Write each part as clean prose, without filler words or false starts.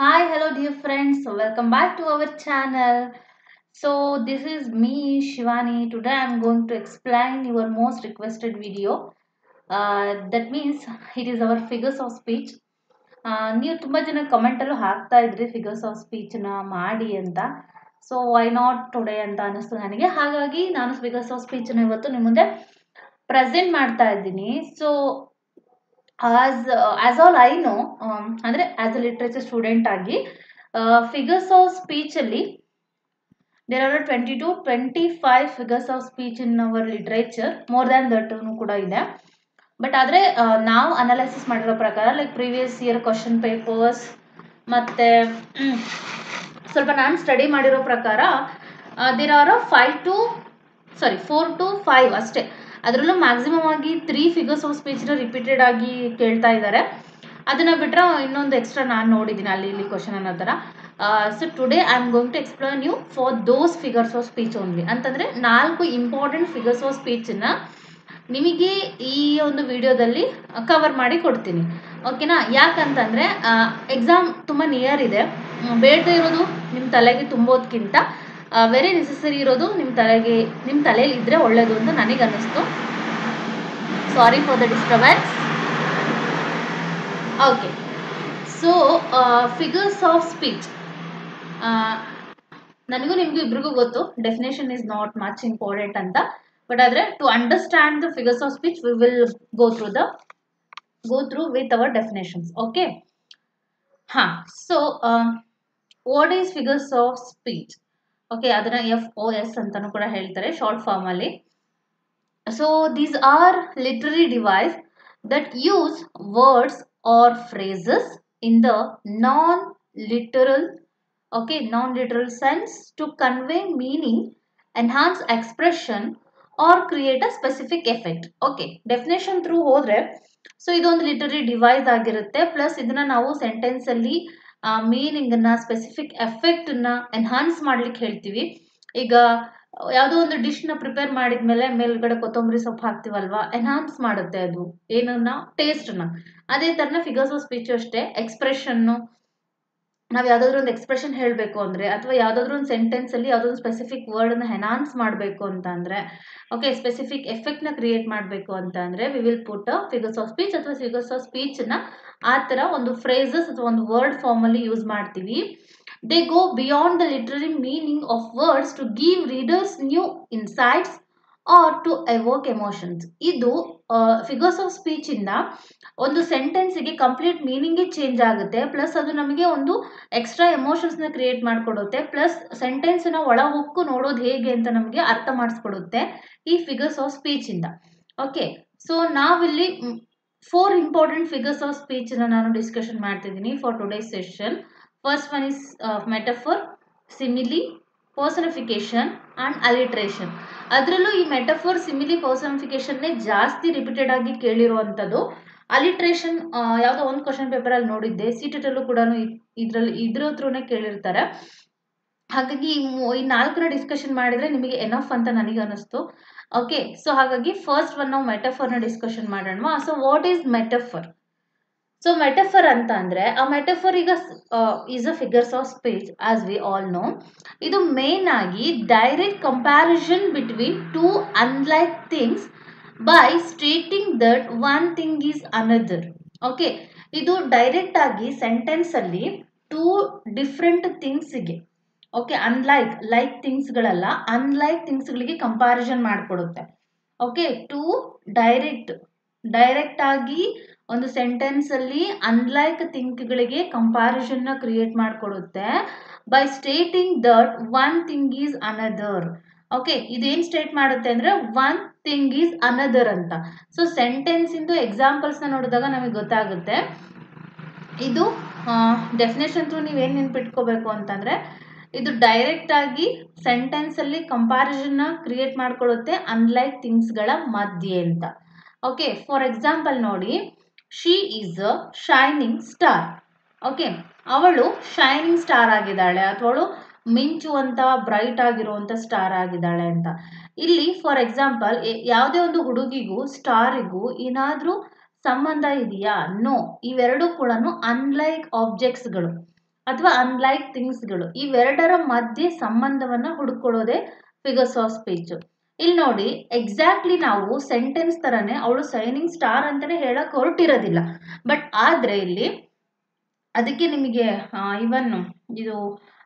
Hi, hello, dear friends. Welcome back to our channel. So, this is me, Shivani. Today, I'm going to explain your most requested video. That means it is our figures of speech. ನೀವು ತುಂಬ ಜನ ಕಮೆಂಟಲ್ಲೂ ಹಾಕ್ತಾ ಇದ್ರಿ figures of ಸ್ಪೀಚ್ನ ಮಾಡಿ ಅಂತ. So why not today ಅಂತ ಅನಿಸ್ತು ನನಗೆ. ಹಾಗಾಗಿ ನಾನು ಫಿಗರ್ಸ್ ಆಫ್ ಸ್ಪೀಚ್ನ ಇವತ್ತು ನಿಮ್ಮ ಮುಂದೆ ಪ್ರೆಸೆಂಟ್ ಮಾಡ್ತಾ ಇದ್ದೀನಿ. So as all I know, ಅಂದರೆ ಆಸ್ ಅ ಲಿಟ್ರೇಚರ್ ಸ್ಟೂಡೆಂಟ್ ಆಗಿ ಫಿಗರ್ಸ್ ಆಫ್ ಸ್ಪೀಚಲ್ಲಿ there are 22-25 figures of speech in our literature. More than that ಕೂಡ ಇದೆ. ಬಟ್ ಆದರೆ ನಾವು ಅನಾಲಿಸಿಸ್ ಮಾಡಿರೋ ಪ್ರಕಾರ like previous year question papers ಮತ್ತು ಸ್ವಲ್ಪ ನಾನು ಸ್ಟಡಿ ಮಾಡಿರೋ ಪ್ರಕಾರ ದೇರ್ ಆರ್ 4 to 5 ಅಷ್ಟೇ. ಅದರಲ್ಲೂ ಮ್ಯಾಕ್ಸಿಮಮ್ ಆಗಿ 3 ಫಿಗರ್ಸ್ ಆಫ್ ಸ್ಪೀಚ್ನ ರಿಪೀಟೆಡ್ ಆಗಿ ಕೇಳ್ತಾ ಇದ್ದಾರೆ. ಅದನ್ನು ಬಿಟ್ಟರೆ ಇನ್ನೊಂದು ಎಕ್ಸ್ಟ್ರಾ ನಾನು ನೋಡಿದ್ದೀನಿ ಅಲ್ಲಿ ಇಲ್ಲಿ ಕ್ವಶನ್ ಅನ್ನೋ ಥರ. So today I am going to explain you for those figures of speech only. ಅಂತಂದರೆ 4 ಇಂಪಾರ್ಟೆಂಟ್ ಫಿಗರ್ಸ್ ಆಫ್ ಸ್ಪೀಚನ್ನು ನಿಮಗೆ ಈ ಒಂದು ವಿಡಿಯೋದಲ್ಲಿ ಕವರ್ ಮಾಡಿ ಕೊಡ್ತೀನಿ, ಓಕೆನಾ? ಯಾಕಂತಂದರೆ ಎಕ್ಸಾಮ್ ತುಂಬ ನಿಯರ್ ಇದೆ. ಬೇಡದೇ ಇರೋದು ನಿಮ್ಮ ತಲೆಗೆ ತುಂಬೋದಕ್ಕಿಂತ ವೆರಿ ನೆಸೆಸರಿ ಇರೋದು ನಿಮ್ಮ ತಲೆಯಲ್ಲಿ ಇದ್ದರೆ ಒಳ್ಳೆಯದು ಅಂತ ನನಗೆ ಅನ್ನಿಸ್ತು. Sorry for the disturbance. Okay, so figures of speech ನನಗೂ ನಿಮಗೂ ಇಬ್ರಿಗೂ ಗೊತ್ತು, definition is not much important ಅಂತ. ಬಟ್ ಆದರೆ to understand the figures of speech we will go through with our definitions. Okay, ಹಾಂ. So what is figures of speech? Okay, ಅದನ್ನು FOS ಅಂತಲೂ ಕೂಡ ಹೇಳ್ತಾರೆ ಶಾರ್ಟ್ ಫಾರ್ಮಲ್ಲಿ. So these are literary devices that use words or phrases in the non-literal sense to convey meaning, enhance expression or create a specific effect. Okay, definition through ಹೋದರೆ so ಇದೊಂದು literary device ಆಗಿರುತ್ತೆ. Plus ಇದನ್ನು ನಾವು ಸೆಂಟೆನ್ಸಲ್ಲಿ ಮೀನಿಂಗನ್ನು, specific ಎಫೆಕ್ಟನ್ನು enhance ಮಾಡ್ಲಿಕ್ಕೆ ಹೇಳ್ತೀವಿ. ಈಗ ಯಾವುದೋ ಒಂದು ಡಿಶ್ನ ಪ್ರಿಪೇರ್ ಮಾಡಿದ್ಮೇಲೆ ಮೇಲ್ಗಡೆ ಕೊತ್ತಂಬರಿ ಸೊಪ್ಪು ಹಾಕ್ತೀವಲ್ವಾ, ಎನ್ಹಾನ್ಸ್ ಮಾಡುತ್ತೆ ಅದು ಏನನ್ನ, ಟೇಸ್ಟನ್ನ. ಅದೇ ಥರನ ಫಿಗರ್ಸ್ ಆಫ್ ಸ್ಪೀಚು ಅಷ್ಟೇ. ಎಕ್ಸ್ಪ್ರೆಷನ್ನು, ನಾವು ಯಾವುದಾದ್ರೂ ಒಂದು ಎಕ್ಸ್ಪ್ರೆಷನ್ ಹೇಳಬೇಕು ಅಂದರೆ, ಅಥವಾ ಯಾವುದಾದ್ರೂ ಒಂದು ಸೆಂಟೆನ್ಸಲ್ಲಿ ಯಾವುದೋ ಒಂದು ಸ್ಪೆಸಿಫಿಕ್ ವರ್ಡನ್ನು ಎನ್ಹಾನ್ಸ್ ಮಾಡಬೇಕು ಅಂತ ಅಂದರೆ, ಓಕೆ, ಸ್ಪೆಸಿಫಿಕ್ ಎಫೆಕ್ಟ್ನ ಕ್ರಿಯೇಟ್ ಮಾಡಬೇಕು ಅಂತ ಅಂದರೆ we will put figures of speech. ಅಥವಾ ಫಿಗರ್ಸ್ ಆಫ್ ಸ್ಪೀಚನ್ನ ಆ ಥರ ಒಂದು ಫ್ರೇಸಸ್ ಅಥವಾ ಒಂದು ವರ್ಡ್ ಫಾರ್ಮಲ್ಲಿ ಯೂಸ್ ಮಾಡ್ತೀವಿ. They go beyond the literary meaning of words to give readers new insights or to evoke emotions. ಇದು ಫಿಗರ್ಸ್ ಆಫ್ ಸ್ಪೀಚಿಂದ ಒಂದು ಸೆಂಟೆನ್ಸಿಗೆ ಕಂಪ್ಲೀಟ್ ಮೀನಿಂಗೇ ಚೇಂಜ್ ಆಗುತ್ತೆ. ಪ್ಲಸ್ ಅದು ನಮಗೆ ಒಂದು ಎಕ್ಸ್ಟ್ರಾ ಎಮೋಷನ್ಸ್ನ ಕ್ರಿಯೇಟ್ ಮಾಡಿಕೊಡುತ್ತೆ. ಪ್ಲಸ್ ಸೆಂಟೆನ್ಸ್ನ ಒಳ ಹೊಕ್ಕು ನೋಡೋದು ಹೇಗೆ ಅಂತ ನಮಗೆ ಅರ್ಥ ಮಾಡಿಸ್ಕೊಡುತ್ತೆ ಈ ಫಿಗರ್ಸ್ ಆಫ್ ಸ್ಪೀಚಿಂದ. ಓಕೆ, ಸೊ ನಾವಿಲ್ಲಿ 4 ಇಂಪಾರ್ಟೆಂಟ್ ಫಿಗರ್ಸ್ ಆಫ್ ಸ್ಪೀಚನ್ನ ನಾನು ಡಿಸ್ಕಷನ್ ಮಾಡ್ತಿದ್ದೀನಿ for today's session. First one is metaphor, simile, personification and alliteration. ಅದರಲ್ಲೂ ಈ ಮೆಟಫರ್, ಸಿಮಿಲಿ, ಪರ್ಸನಿಫಿಕೇಶನ್ನೇ ಜಾಸ್ತಿ ರಿಪೀಟೆಡ್ ಆಗಿ ಕೇಳಿರುವಂಥದ್ದು. ಅಲಿಟ್ರೇಷನ್ ಯಾವುದೋ ಒಂದು ಕ್ವಶನ್ ಪೇಪರಲ್ಲಿ ನೋಡಿದ್ದೆ, CTET ಕೂಡ ಇದ್ರ ಹತ್ರನೇ ಕೇಳಿರ್ತಾರೆ. ಹಾಗಾಗಿ ಈ 4ನ ಡಿಸ್ಕಷನ್ ಮಾಡಿದರೆ ನಿಮಗೆ ಎನಫ್ ಅಂತ ನನಗೆ ಅನ್ನಿಸ್ತು. ಓಕೆ, ಸೊ ಹಾಗಾಗಿ ಫಸ್ಟ್ ಒನ್ ನಾವು ಮೆಟಫರ್ನ ಡಿಸ್ಕಷನ್ ಮಾಡೋಣ. So what is metaphor? So metaphor ಅಂತ ಅಂದರೆ, ಆ ಮೆಟಫರ್ ಈಗ is a figures of speech as we all know. ಇದು ಮೇನ್ ಆಗಿ direct comparison between 2 unlike things by stating that one thing is another. Okay, ಇದು direct ಆಗಿ ಸೆಂಟೆನ್ಸಲ್ಲಿ 2 different ಥಿಂಗ್ಸಿಗೆ, ಓಕೆ, ಲೈಕ್ ಥಿಂಗ್ಸ್ಗಳಲ್ಲ, ಅನ್ಲೈಕ್ ಥಿಂಗ್ಸ್ಗಳಿಗೆ ಕಂಪ್ಯಾರಿಸನ್ ಮಾಡಿಕೊಡುತ್ತೆ. ಓಕೆ, 2 ಡೈರೆಕ್ಟ್ ಆಗಿ ಒಂದು ಸೆಂಟೆನ್ಸಲ್ಲಿ ಅನ್ಲೈಕ್ ಥಿಂಕ್ಗಳಿಗೆ ಕಂಪ್ಯಾರಿಸನ್ನ ಕ್ರಿಯೇಟ್ ಮಾಡಿಕೊಡುತ್ತೆ by stating that one thing is another. Okay, ಇದೇನು ಸ್ಟೇಟ್ ಮಾಡುತ್ತೆ ಅಂದರೆ ಒನ್ ಥಿಂಗ್ ಈಸ್ ಅನದರ್ ಅಂತ. ಸೊ ಸೆಂಟೆನ್ಸಿಂದು ಎಕ್ಸಾಂಪಲ್ಸ್ನ ನೋಡಿದಾಗ ನಮಗೆ ಗೊತ್ತಾಗುತ್ತೆ. ಇದು ಡೆಫಿನೇಷನ್ ಥ್ರೂ ನೀವೇನು ನೆನ್ಪಿಟ್ಕೋಬೇಕು ಅಂತಂದರೆ, ಇದು ಡೈರೆಕ್ಟ್ ಆಗಿ ಸೆಂಟೆನ್ಸಲ್ಲಿ ಕಂಪ್ಯಾರಿಸನ್ನ ಕ್ರಿಯೇಟ್ ಮಾಡಿಕೊಳ್ಳುತ್ತೆ ಅನ್ಲೈಕ್ ಥಿಂಗ್ಸ್ಗಳ ಮಧ್ಯೆ ಅಂತ. ಓಕೆ, ಫಾರ್ ಎಕ್ಸಾಂಪಲ್ ನೋಡಿ, she is a shining star. Okay, ಅವಳು ಶೈನಿಂಗ್ ಸ್ಟಾರ್ ಆಗಿದ್ದಾಳೆ, ಅಥವಾ ಅವಳು ಮಿಂಚುವಂಥ ಬ್ರೈಟ್ ಆಗಿರುವಂಥ ಸ್ಟಾರ್ ಆಗಿದ್ದಾಳೆ ಅಂತ. ಇಲ್ಲಿ ಫಾರ್ ಎಕ್ಸಾಂಪಲ್ ಯಾವುದೇ ಒಂದು ಹುಡುಗಿಗೂ ಸ್ಟಾರಿಗೂ ಏನಾದರೂ ಸಂಬಂಧ ಇದೆಯಾ? ನೋ. ಇವೆರಡೂ ಕೂಡ ಅನ್ಲೈಕ್ ಆಬ್ಜೆಕ್ಟ್ಸ್ಗಳು. ಅಥವಾ ಅನ್ಲೈಕ್ ಥಿಂಗ್ಸ್ಗಳು, ಇವೆರಡರ ಮಧ್ಯೆ ಸಂಬಂಧವನ್ನ ಹುಡುಕೊಳ್ಳೋದೇ ಫಿಗರ್ಸ್ ಆಫ್ ಸ್ಪೀಚ್. ಇಲ್ಲಿ ನೋಡಿ, ಎಕ್ಸಾಕ್ಟ್ಲಿ ನಾವು ಸೆಂಟೆನ್ಸ್ ತರನೇ ಅವಳು ಶೈನಿಂಗ್ ಸ್ಟಾರ್ ಅಂತಾನೆ ಹೇಳಕ್ ಹೊರಟಿರೋದಿಲ್ಲ, ಬಟ್ ಆದ್ರೆ ಇಲ್ಲಿ ಅದಕ್ಕೆ ನಿಮಗೆ ಇವನ್ ಇದು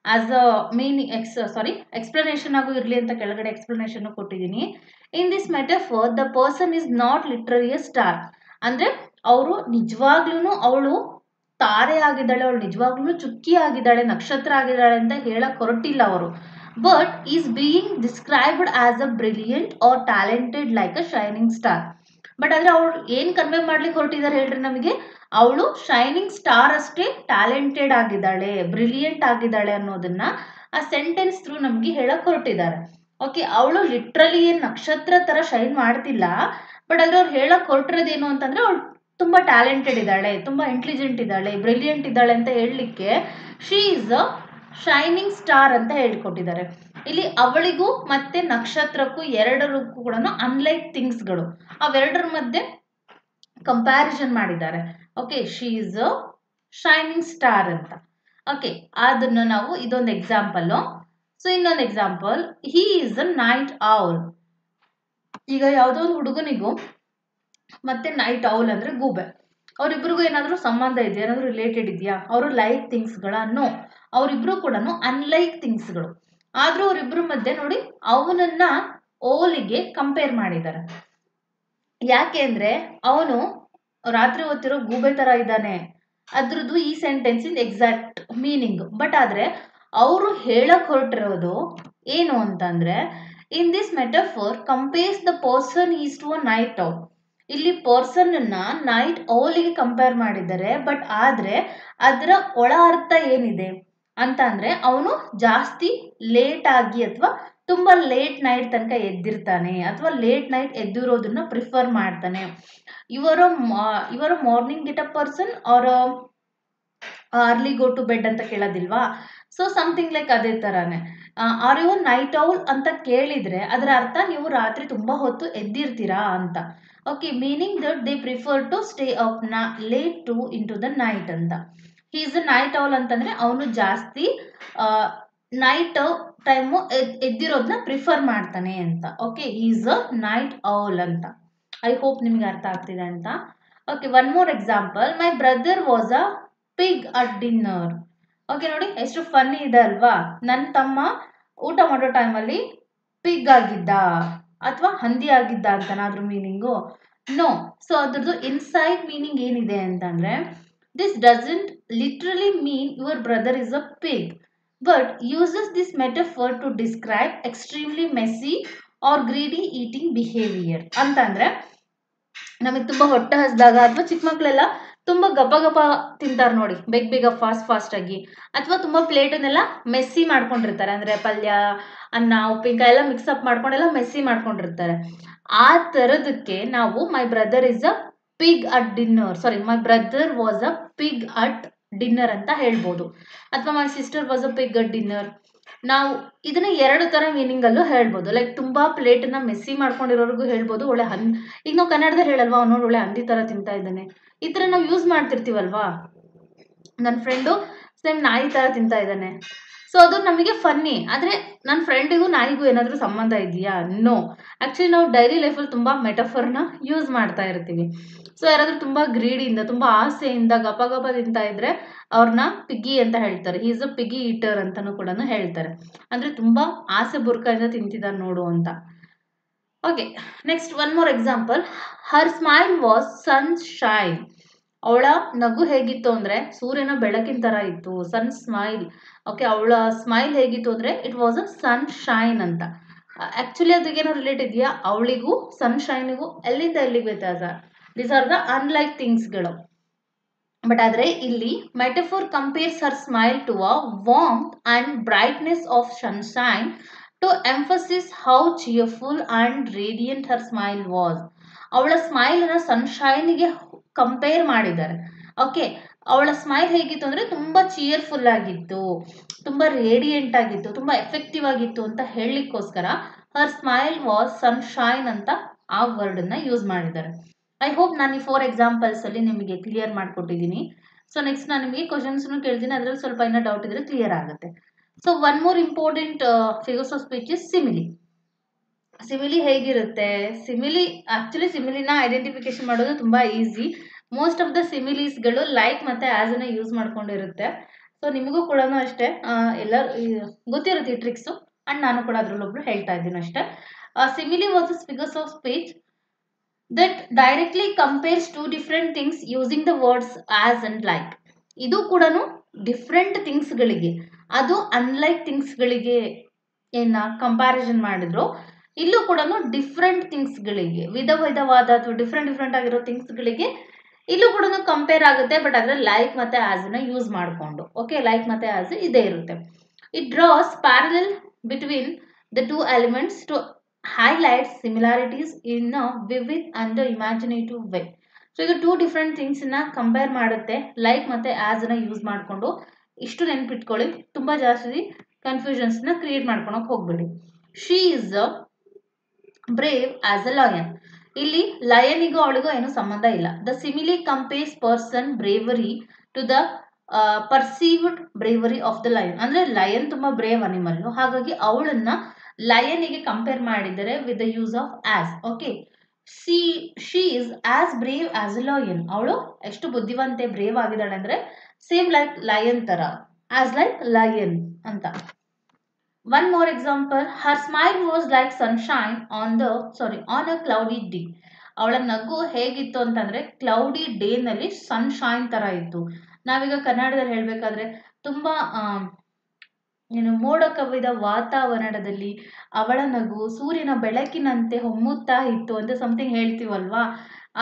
ಆಸ್ ಅ ಮೀನಿಂಗ್ ಎಕ್ಸ್ಪ್ಲನೇಷನ್ ಆಗು ಇರಲಿ ಅಂತ ಕೆಳಗಡೆ ಎಕ್ಸ್ಪ್ಲನೇಷನ್ ಕೊಟ್ಟಿದ್ದೀನಿ. In this metaphor the person is not literally a star. ಅಂದ್ರೆ ಅವರು ನಿಜವಾಗ್ಲೂ ಅವಳು ತಾರೆ ಆಗಿದ್ದಾಳೆ, ಅವಳು ನಿಜವಾಗ್ಲೂ ಚುಕ್ಕಿ ಆಗಿದ್ದಾಳೆ, ನಕ್ಷತ್ರ ಆಗಿದ್ದಾಳೆ ಅಂತ ಹೇಳಕ್ ಹೊರಟಿಲ್ಲ ಅವರು. But is being described as a brilliant or talented like a shining star. But ಆದ್ರೆ ಅವಳು ಏನ್ ಕನ್ವೆ ಮಾಡ್ಲಿಕ್ಕೆ ಹೊರಟಿದ್ದಾರೆ ಹೇಳ್ರಿ ನಮಗೆ, ಅವಳು ಶೈನಿಂಗ್ ಸ್ಟಾರ್ ಅಷ್ಟೇ ಟ್ಯಾಲೆಂಟೆಡ್ ಆಗಿದ್ದಾಳೆ, ಬ್ರಿಲಿಯಂಟ್ ಆಗಿದ್ದಾಳೆ ಅನ್ನೋದನ್ನ ಆ ಸೆಂಟೆನ್ಸ್ ಥ್ರೂ ನಮ್ಗೆ ಹೇಳಕ್ ಹೊರಟಿದ್ದಾರೆ. ಓಕೆ, ಅವಳು ಲಿಟ್ರಲಿ ಏನ್ ನಕ್ಷತ್ರ ತರ ಶೈನ್ ಮಾಡ್ತಿಲ್ಲ, ಬಟ್ ಆದ್ರೆ ಅವ್ರು ಹೇಳಕ್ ಹೊರಟಿರೋದೇನು ಅಂತಂದ್ರೆ ಅವಳು ತುಂಬಾ ಟ್ಯಾಲೆಂಟೆಡ್ ಇದ್ದಾಳೆ, ತುಂಬಾ ಇಂಟೆಲಿಜೆಂಟ್ ಇದ್ದಾಳೆ, ಬ್ರಿಲಿಯಂಟ್ ಇದ್ದಾಳೆ ಅಂತ ಹೇಳಲಿಕ್ಕೆ she is a shining star ಅಂತ ಹೇಳ್ಕೊಟ್ಟಿದ್ದಾರೆ. ಇಲ್ಲಿ ಅವಳಿಗೂ ಮತ್ತೆ ನಕ್ಷತ್ರಕ್ಕೂ ಎರಡರಕ್ಕೂ ಕೂಡ ಅನ್ಲೈಕ್ ಥಿಂಗ್ಸ್ಗಳು, ಅವೆರಡರ ಮಧ್ಯೆ ಕಂಪ್ಯಾರಿಸನ್ ಮಾಡಿದ್ದಾರೆ. Okay, she is a shining star ಅಂತ. ಓಕೆ, ಅದನ್ನ ನಾವು ಇದೊಂದು ಎಕ್ಸಾಂಪಲ್. ಸೊ ಇನ್ನೊಂದು example, he is a night owl. ಈಗ ಯಾವುದೋ ಒಂದು ಹುಡುಗನಿಗೂ ಮತ್ತೆ ನೈಟ್ ಔಲ್ ಅಂದ್ರೆ ಗೂಬೆ, ಅವರಿಬ್ರಿಗೂ ಏನಾದರೂ ಸಂಬಂಧ ಇದೆಯಾ, ಏನಾದರೂ ರಿಲೇಟೆಡ್ ಇದೆಯಾ? ಅವರು ಲೈಕ್ ಥಿಂಗ್ಸ್ಗಳ? ನೋ, ಅವರಿಬ್ರು ಕೂಡ ಅನ್ಲೈಕ್ ಥಿಂಗ್ಸ್ಗಳು. ಆದ್ರೂ ಅವರಿಬ್ರು ಮಧ್ಯೆ ನೋಡಿ ಅವನನ್ನ ಓಲಿಗೆ ಕಂಪೇರ್ ಮಾಡಿದ್ದಾರೆ. ಯಾಕೆ ಅಂದ್ರೆ ಅವನು ರಾತ್ರಿ ಹೊತ್ತಿರೋ ಗೂಬೆ ತರ ಇದ್ದಾನೆ, ಅದ್ರದ್ದು ಈ sentence in exact meaning. But ಆದ್ರೆ ಅವರು ಹೇಳಕ್ ಹೊರಟಿರೋದು ಏನು ಅಂತಂದ್ರೆ, in this metaphor compares the person is to a night owl. ಇಲ್ಲಿ ಪರ್ಸನ್ ಅನ್ನ ನೈಟ್ ಔಲಿಗೆ ಕಂಪೇರ್ ಮಾಡಿದ್ದಾರೆ. ಬಟ್ ಆದ್ರೆ ಅದರ ಒಳ ಅರ್ಥ ಏನಿದೆ ಅಂತ ಅಂದ್ರೆ, ಅವನು ಜಾಸ್ತಿ ಲೇಟ್ ಆಗಿ ಅಥವಾ ತುಂಬಾ ಲೇಟ್ ನೈಟ್ ತನಕ ಎದ್ದಿರ್ತಾನೆ, ಅಥವಾ ಲೇಟ್ ನೈಟ್ ಎದ್ದಿರೋದನ್ನ ಪ್ರಿಫರ್ ಮಾಡ್ತಾನೆ. ಇವರು morning get a person or early go to bed ಅಂತ ಕೇಳೋದಿಲ್ವಾ? ಸೊ ಸಮಥಿಂಗ್ ಲೈಕ್ ಅದೇ ತರಾನೇ. ಆರ್ ಯು ನೈಟ್ ಔಲ್ ಅಂತ ಕೇಳಿದ್ರೆ ಅದರ ಅರ್ಥ ನೀವು ರಾತ್ರಿ ತುಂಬಾ ಹೊತ್ತು ಎದ್ದಿರ್ತೀರಾ ಅಂತ. Okay, meaning that they prefer to stay up late to in to the night ಅಂತ. He is a night owl ಅಂತಂದ್ರೆ ಅವನು ಜಾಸ್ತಿ ನೈಟ್ ಟೈಮು ಎದ್ದಿರೋದನ್ನ ಪ್ರಿಫರ್ ಮಾಡ್ತಾನೆ ಅಂತ. Okay, he is a night owl ಅಂತ. ಐ ಹೋಪ್ ನಿಮ್ಗೆ ಅರ್ಥ ಆಗ್ತಿದೆ ಅಂತ. Okay, one more example, my brother was a pig at dinner. Okay ನೋಡಿ, ಎಷ್ಟು ಫನ್ನಿ ಇದೆ ಅಲ್ವಾ? ನನ್ನ ತಮ್ಮ ಊಟ ಮಾಡೋ ಟೈಮಲ್ಲಿ ಪಿಗ್ ಆಗಿದ್ದ ಅಥವಾ ಹಂದಿ ಆಗಿದ್ದ ಅಂತನಾದ್ರೂ ಮೀನಿಂಗು? ನೋ. ಸೊ ಅದ್ರದ್ದು ಇನ್ಸೈಡ್ ಮೀನಿಂಗ್ ಏನಿದೆ ಅಂತಂದ್ರೆ, this doesn't literally mean your brother is a pig, but uses this metaphor to describe extremely messy or greedy eating behavior. ಅಂತಂದ್ರೆ ನಮಗೆ ತುಂಬಾ ಹೊಟ್ಟೆ ಹಸ್ದಾಗ ಅಥವಾ ಚಿಕ್ಕ ಮಕ್ಕಳೆಲ್ಲ ತುಂಬಾ ಗಪ ಗಪ ತಿಂತಾರೆ ನೋಡಿ, ಬೇಗ ಫಾಸ್ಟ್ ಆಗಿ, ಅಥವಾ ತುಂಬಾ ಪ್ಲೇಟನ್ನೆಲ್ಲ ಮೆಸ್ಸಿ ಮಾಡ್ಕೊಂಡಿರ್ತಾರೆ, ಅಂದ್ರೆ ಪಲ್ಯ, ಅನ್ನ, ಉಪ್ಪಿನಕಾಯಿ ಎಲ್ಲ ಮಿಕ್ಸ್ ಅಪ್ ಮಾಡ್ಕೊಂಡೆಲ್ಲ ಮೆಸ್ಸಿ ಮಾಡ್ಕೊಂಡಿರ್ತಾರೆ. ಆ ತರದಕ್ಕೆ ನಾವು my brother is a pig at dinner, my brother was a pig at dinner ಅಂತ ಹೇಳ್ಬೋದು. ಅಥವಾ my sister was a pig at dinner. ನಾವು ಇದನ್ನ ಎರಡು ತರ ಮೀನಿಂಗ್ ಅಲ್ಲೂ ಹೇಳ್ಬೋದು. ಲೈಕ್ ತುಂಬಾ ಪ್ಲೇಟನ್ನ ಮೆಸ್ಸಿ ಮಾಡ್ಕೊಂಡಿರೋರ್ಗು ಹೇಳ್ಬೋದು, ಒಳ್ಳೆ ಈಗ ನಾವು ಕನ್ನಡದಲ್ಲಿ ಹೇಳಲ್ವಾ, ಅವನು ಒಳ್ಳೆ ಹಂದಿ ತರ ತಿಂತಾ ಇದ್ದಾನೆ, ಈ ತರ ನಾವು ಯೂಸ್ ಮಾಡ್ತಿರ್ತೀವಲ್ವಾ. ನನ್ನ ಫ್ರೆಂಡು ಸೇಮ್ ನಾಯಿ ತರ ತಿಂತಾ ಇದ್ದಾನೆ, ಸೊ ಅದು ನಮಗೆ ಫನ್ನಿ. ಆದ್ರೆ ನನ್ನ ಫ್ರೆಂಡಿಗೂ ನಾಯಿಗೂ ಏನಾದರೂ ಸಂಬಂಧ ಇದೆಯಾ? ನೋ. ಆಕ್ಚುಲಿ ನಾವು ಡೈಲಿ ಲೈಫಲ್ಲಿ ತುಂಬಾ ಮೆಟಫರ್ನ ಯೂಸ್ ಮಾಡ್ತಾ ಇರ್ತೀವಿ. ಸೊ ಯಾರಾದ್ರೂ ತುಂಬಾ ಗ್ರೀಡಿಯಿಂದ, ತುಂಬಾ ಆಸೆಯಿಂದ ಗಪ ತಿಂತಾ ಇದ್ರೆ ಅವ್ರನ್ನ ಪಿಗ್ಗಿ ಅಂತ ಹೇಳ್ತಾರೆ. ಹಿ ಇಸ್ ಅ ಪಿಗ್ಗಿ ಈಟರ್ ಅಂತಾನು ಕೂಡ ಹೇಳ್ತಾರೆ. ಅಂದ್ರೆ ತುಂಬಾ ಆಸೆ ಬುರ್ಕಾಯಿಂದ ತಿಂತಿದ್ದಾರೆ ನೋಡು ಅಂತ. Okay, next one more example, her smile was sunshine. ಅವಳ ನಗು ಹೇಗಿತ್ತು ಅಂದ್ರೆ ಸೂರ್ಯನ ಬೆಳಕಿನ ತರ ಇತ್ತು, ಸನ್ ಸ್ಮೈಲ್. ಓಕೆ, ಅವಳ ಸ್ಮೈಲ್ ಹೇಗಿತ್ತು ಅಂದ್ರೆ it was a sunshine ಅಂತ. ಆಕ್ಚುಲಿ ಅದಕ್ಕೇನೋ ರಿಲೇಟ್ ಇದೆಯಾ? ಅವಳಿಗೂ ಸನ್ ಶೈನಿಗೂ ಎಲ್ಲಿಂದ ಎಲ್ಲಿಗೆ ವ್ಯತ್ಯಾಸ? ದೀಸ್ ಆರ್ ದ ಅನ್ಲೈಕ್ ಥಿಂಗ್ಸ್ಗಳು. ಬಟ್ ಆದ್ರೆ ಇಲ್ಲಿ metaphor compares her smile to a warmth and brightness of sunshine to emphasis how cheerful and radiant Har smile was. ಅವಳ ಸ್ಮೈಲ್ ನ ಸನ್ಶೈನ್ಗೆ ಕಂಪೇರ್ ಮಾಡಿದ್ದಾರೆ. ಓಕೆ, ಅವಳ ಸ್ಮೈಲ್ ಹೇಗಿತ್ತು ಅಂದ್ರೆ ತುಂಬಾ ಚಿಯರ್ಫುಲ್ ಆಗಿತ್ತು, ತುಂಬಾ ರೇಡಿಯಂಟ್ ಆಗಿತ್ತು, ತುಂಬಾ ಎಫೆಕ್ಟಿವ್ ಆಗಿತ್ತು ಅಂತ ಹೇಳಲಿಕ್ಕೋಸ್ಕರ ಹರ್ ಸ್ಮೈಲ್ ವಾಸ್ ಸನ್ಶೈನ್ ಅಂತ ಆ ವರ್ಡ್ ಅನ್ನ ಯೂಸ್ ಮಾಡಿದ್ದಾರೆ. ಐ ಹೋಪ್ ನಾನು ಈ 4 ಎಕ್ಸಾಂಪಲ್ಸ್ ಅಲ್ಲಿ ನಿಮಗೆ ಕ್ಲಿಯರ್ ಮಾಡಿಕೊಟ್ಟಿದ್ದೀನಿ. ಸೊ ನೆಕ್ಸ್ಟ್ ನಾನು ನಿಮಗೆ ಕ್ವಶನ್ಸ್ ಕೇಳ್ತೀನಿ, ಅದರಲ್ಲಿ ಸ್ವಲ್ಪ ಏನೋ ಡೌಟ್ ಇದ್ರೆ ಕ್ಲಿಯರ್ ಆಗುತ್ತೆ. So one more important figures of speech is simile. Simile ಹೇಗಿರುತ್ತೆ? ಸಿಮಿಲಿ ಆಕ್ಚುಲಿ ಸಿಮಿಲಿನ ಐಡೆಂಟಿಫಿಕೇಶನ್ ಮಾಡೋದು ತುಂಬಾ ಈಸಿ. ಮೋಸ್ಟ್ ಆಫ್ ದ ಸಿಮಿಲೀಸ್ಗಳು ಲೈಕ್ ಮತ್ತೆ ಆಸ್ ಅನ್ನ ಯೂಸ್ ಮಾಡ್ಕೊಂಡಿರುತ್ತೆ. ಸೊ ನಿಮಗೂ ಕೂಡ ಅಷ್ಟೇ ಎಲ್ಲರೂ ಗೊತ್ತಿರುತ್ತೆ ಈ ಟ್ರಿಕ್ಸು, ಅಂಡ್ ನಾನು ಕೂಡ ಅದ್ರಲ್ಲೊಬ್ರು ಹೇಳ್ತಾ ಇದ್ದೀನಿ ಅಷ್ಟೇ. Simile versus figures of speech that directly compares two different things using the words as and like. ಇದು ಕೂಡ ಡಿಫ್ರೆಂಟ್ ಥಿಂಗ್ಸ್ಗಳಿಗೆ, ಅದು ಅನ್ಲೈಕ್ ಥಿಂಗ್ಸ್ಗಳಿಗೆ ಏನ ಕಂಪ್ಯಾರಿಸನ್ ಮಾಡಿದ್ರು. ಇಲ್ಲೂ ಕೂಡ ಡಿಫ್ರೆಂಟ್ ಥಿಂಗ್ಸ್ಗಳಿಗೆ, ವಿಧವಾದ ಅಥವಾ ಡಿಫ್ರೆಂಟ್ ಆಗಿರೋ ಥಿಂಗ್ಸ್ಗಳಿಗೆ ಇಲ್ಲೂ ಕೂಡ ಕಂಪೇರ್ ಆಗುತ್ತೆ, ಬಟ್ ಅದ್ರ ಲೈಕ್ ಮತ್ತೆ ಆಸ್ ನ ಯೂಸ್ ಮಾಡಿಕೊಂಡು. ಓಕೆ, ಲೈಕ್ ಮತ್ತೆ ಆಸ್ ಇದೇ ಇರುತ್ತೆ. It draws parallel between the two elements to highlights similarities in a vivid and imaginative way. So ಈಗ ಟೂ ಡಿಫ್ರೆಂಟ್ ಥಿಂಗ್ಸ್ನ ಕಂಪೇರ್ ಮಾಡುತ್ತೆ ಲೈಕ್ ಮತ್ತೆ ಆಸ್ ನ ಯೂಸ್ ಮಾಡಿಕೊಂಡು. ಇಷ್ಟು ನೆನ್ಪಿಟ್ಕೊಳ್ಳಿ, ತುಂಬಾ ಜಾಸ್ತಿ ಕನ್ಫ್ಯೂಷನ್ಸ್ನ ಕ್ರಿಯೇಟ್ ಮಾಡ್ಕೊಳಕ್ ಹೋಗ್ಬೇಡಿ. She is brave as a lion. ಇಲ್ಲಿ ಲಯನಿಗೂ ಅವಳಿಗೂ ಏನು ಸಂಬಂಧ ಇಲ್ಲ. The simile compares person bravery to the perceived bravery of the lion. ಅಂದ್ರೆ ಲಯನ್ ತುಂಬಾ ಬ್ರೇವ್ ಅನಿಮಲ್, ಹಾಗಾಗಿ ಅವಳನ್ನ ಲಯನಿಗೆ ಕಂಪೇರ್ ಮಾಡಿದರೆ with the use of as. Okay, she is as brave as a lion. ಅವಳು ಎಷ್ಟು ಬುದ್ಧಿವಂತೆ, ಬ್ರೇವ್ ಆಗಿದ್ದಾಳೆ ಅಂದ್ರೆ ಸೇಮ್ ಲೈಕ್ ಲಯನ್ ತರ, ಆಸ್ ಲೈಕ್ ಲಯನ್ ಅಂತ. One more example, her smile was like sunshine on a cloudy day. ಅವಳ ನಗು ಹೇಗಿತ್ತು ಅಂತಂದ್ರೆ ಕ್ಲೌಡಿ ಡೇ ನಲ್ಲಿ ಸನ್ಶೈನ್ ತರ ಇತ್ತು. ನಾವೀಗ ಕನ್ನಡದಲ್ಲಿ ಹೇಳ್ಬೇಕಾದ್ರೆ ತುಂಬಾ ಮೋಡ ಕವಿದ ವಾತಾವರಣದಲ್ಲಿ ಅವಳ ನಗು ಸೂರ್ಯನ ಬೆಳಕಿನಂತೆ ಹೊಮ್ಮುತ್ತಾ ಇತ್ತು ಅಂತ ಸಮಥಿಂಗ್ ಹೇಳ್ತೀವಲ್ವಾ,